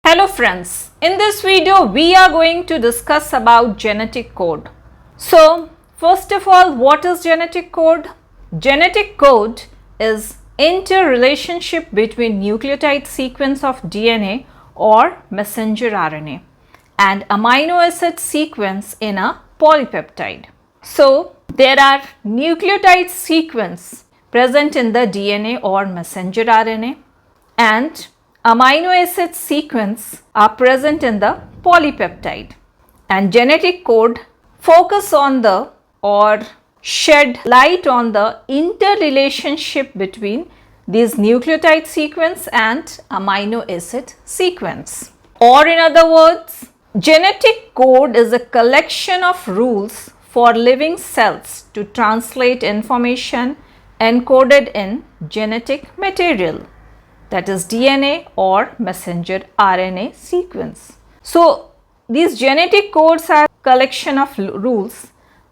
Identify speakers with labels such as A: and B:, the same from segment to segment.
A: Hello friends, in this video we are going to discuss about genetic code. So first of all, what is genetic code? Genetic code is interrelationship between nucleotide sequence of DNA or messenger RNA and amino acid sequence in a polypeptide. So there are nucleotide sequence present in the DNA or messenger RNA and amino acid sequence are present in the polypeptide, and genetic code focus on the or shed light on the interrelationship between these nucleotide sequence and amino acid sequence. Or in other words, genetic code is a collection of rules for living cells to translate information encoded in genetic material, that is DNA or messenger RNA sequence. So these genetic codes are collection of rules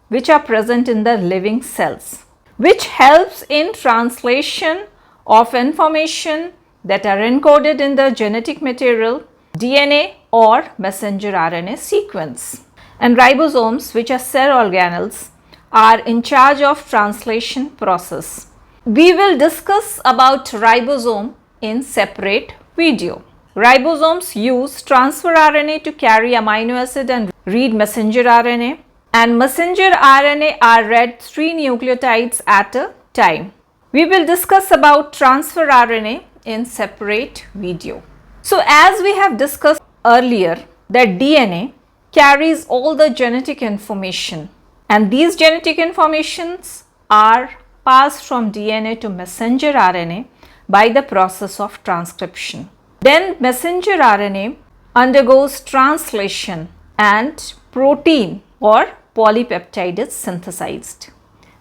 A: which are present in the living cells, which helps in translation of information that are encoded in the genetic material DNA or messenger RNA sequence. And ribosomes, which are cell organelles, are in charge of translation process. We will discuss about ribosome in separate video. Ribosomes use transfer RNA to carry amino acid and read messenger RNA, and messenger RNA are read 3 nucleotides at a time. We will discuss about transfer RNA in separate video. So as we have discussed earlier, that DNA carries all the genetic information, and these genetic informations are passed from DNA to messenger RNA by the process of transcription. Then messenger RNA undergoes translation and protein or polypeptide is synthesized.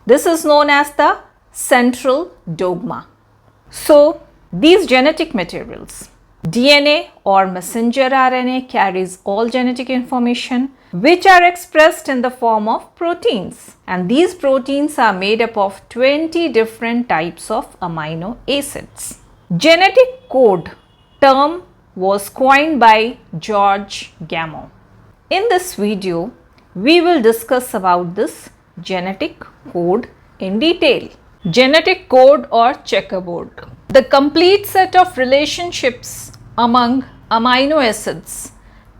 A: This is known as the central dogma. So these genetic materials, DNA or messenger RNA, carries all genetic information which are expressed in the form of proteins, and these proteins are made up of 20 different types of amino acids. Genetic code term was coined by George Gamow. In this video, we will discuss about this genetic code in detail. Genetic code or checkerboard. The complete set of relationships among amino acids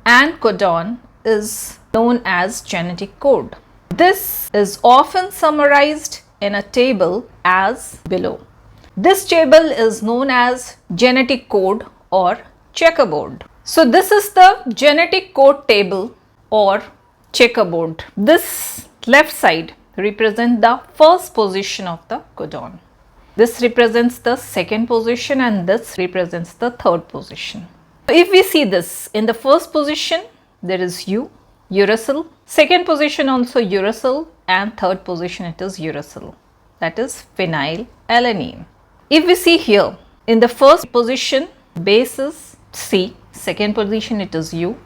A: and codon is known as genetic code. This is often summarized in a table as below. This table is known as genetic code or checkerboard. So this is the genetic code table or checkerboard. This left side represents the first position of the codon. This represents the second position and this represents the third position. If we see this, in the first position there is uracil, second position also uracil, and third position it is uracil, that is phenylalanine. If we see here, in the first position base is C, second position it is U,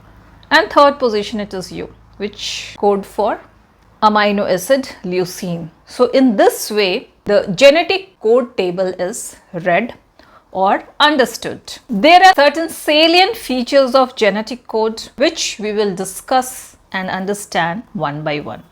A: and third position it is U, which code for amino acid leucine. So in this way the genetic code table is read or understood. There are certain salient features of genetic code which we will discuss and understand one by one.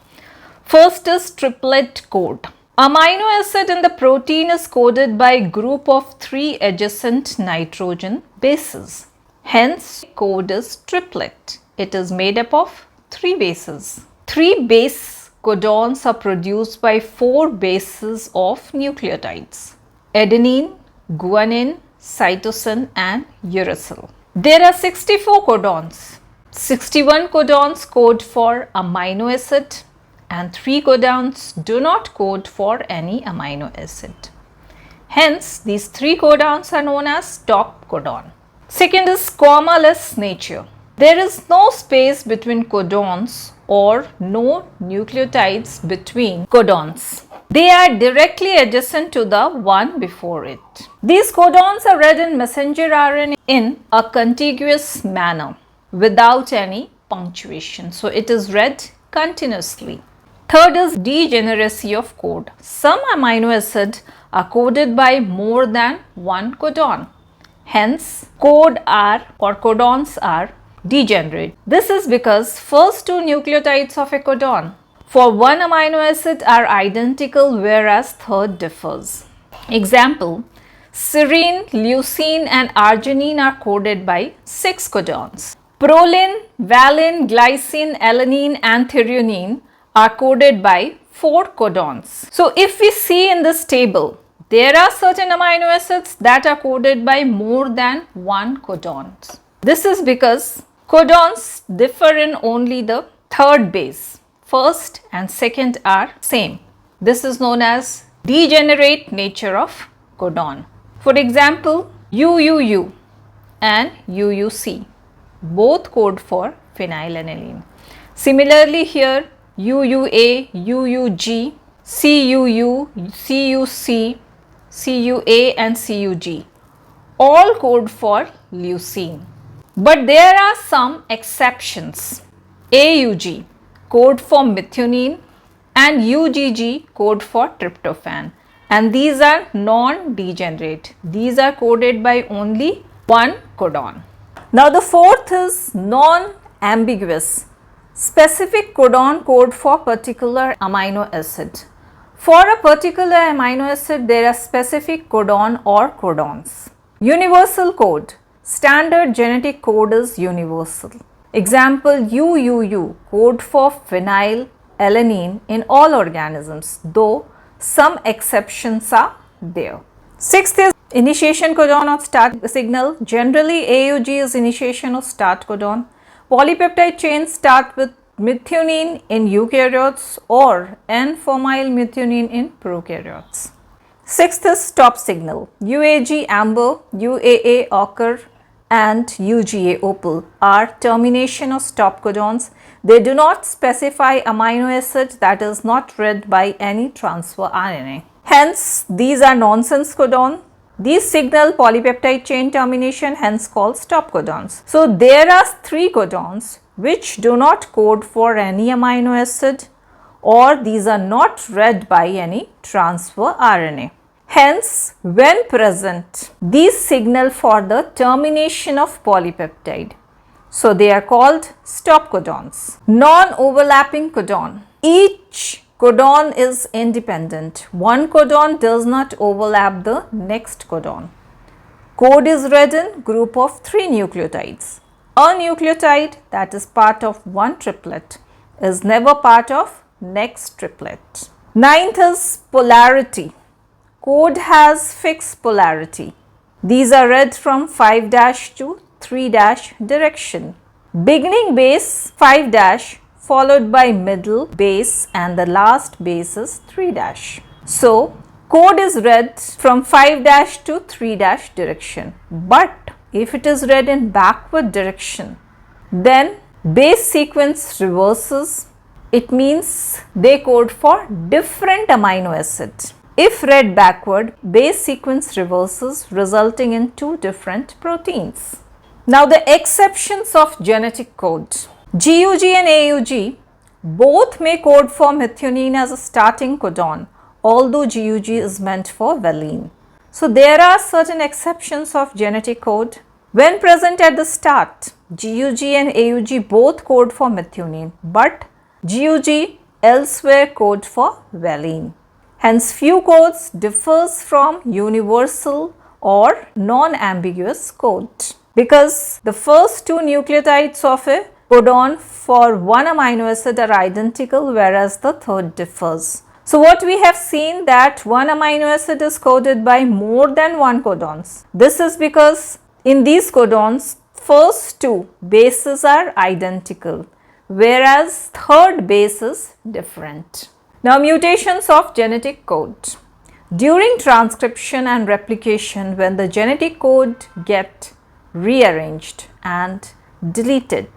A: First is triplet code. Amino acid in the protein is coded by a group of 3 adjacent nitrogen bases. Hence, code is triplet. It is made up of 3 bases. 3 base codons are produced by 4 bases of nucleotides: adenine, guanine, cytosine and uracil. There are 64 codons. 61 codons code for amino acid and 3 codons do not code for any amino acid. Hence, these 3 codons are known as stop codon. Second is comma-less nature. There is no space between codons or no nucleotides between codons. They are directly adjacent to the one before it. These codons are read in messenger RNA in a contiguous manner without any punctuation. So it is read continuously. Third is degeneracy of code. Some amino acids are coded by more than one codon. Hence, codons are degenerate. This is because first two nucleotides of a codon for one amino acid are identical, whereas third differs. Example, serine, leucine and arginine are coded by 6 codons. Proline, valine, glycine, alanine and threonine are coded by 4 codons. So, if we see in this table, there are certain amino acids that are coded by more than 1 codon. This is because codons differ in only the third base. First and second are same. This is known as degenerate nature of codon. For example, UUU and UUC both code for phenylalanine. Similarly here UUA, UUG, CUU, CUC, CUA and CUG all code for leucine. But there are some exceptions. AUG code for methionine and UGG code for tryptophan, and these are non-degenerate. These are coded by only one codon. Now the fourth is non-ambiguous. Specific codon code for particular amino acid. For a particular amino acid, there are specific codon or codons. Universal code. Standard genetic code is universal. Example, UUU code for phenylalanine in all organisms, though some exceptions are there. Sixth is initiation codon or start signal. Generally, AUG is initiation of start codon. Polypeptide chains start with methionine in eukaryotes or N-formyl methionine in prokaryotes. Sixth is stop signal. UAG amber, UAA ochre and UGA opal are termination of stop codons. They do not specify amino acid that is not read by any transfer RNA. Hence, these are nonsense codon. These signal polypeptide chain termination, hence called stop codons. So, there are 3 codons which do not code for any amino acid, or these are not read by any transfer RNA. Hence, when present, these signal for the termination of polypeptide. So, they are called stop codons. Non-overlapping codon. Each codon is independent. One codon does not overlap the next codon. Code is read in group of 3 nucleotides. A nucleotide that is part of one triplet is never part of next triplet. Ninth is polarity. Code has fixed polarity. These are read from 5' to 3' direction. Beginning base 5' followed by middle base and the last base is 3'. So, code is read from 5' to 3' direction. But if it is read in backward direction, then base sequence reverses. It means they code for different amino acid. If read backward, base sequence reverses, resulting in 2 different proteins. Now the exceptions of genetic code. GUG and AUG both may code for methionine as a starting codon, although GUG is meant for valine. So there are certain exceptions of genetic code. When present at the start, GUG and AUG both code for methionine, but GUG elsewhere code for valine. Hence, few codes differs from universal or non-ambiguous code, because the first 2 nucleotides of a codon for one amino acid are identical, whereas the third differs. So, what we have seen that one amino acid is coded by more than 1 codons. This is because in these codons, first 2 bases are identical, whereas third base is different. Now, mutations of genetic code. During transcription and replication, when the genetic code get rearranged and deleted,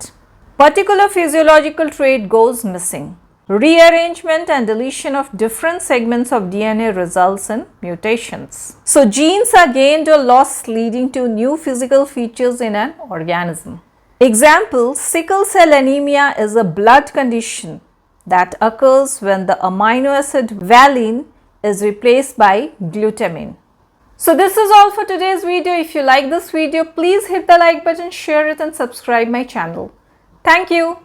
A: particular physiological trait goes missing. Rearrangement and deletion of different segments of DNA results in mutations. So, genes are gained or lost, leading to new physical features in an organism. Example, sickle cell anemia is a blood condition that occurs when the amino acid valine is replaced by glutamine. So this is all for today's video. If you like this video, please hit the like button, share it and subscribe my channel. Thank you.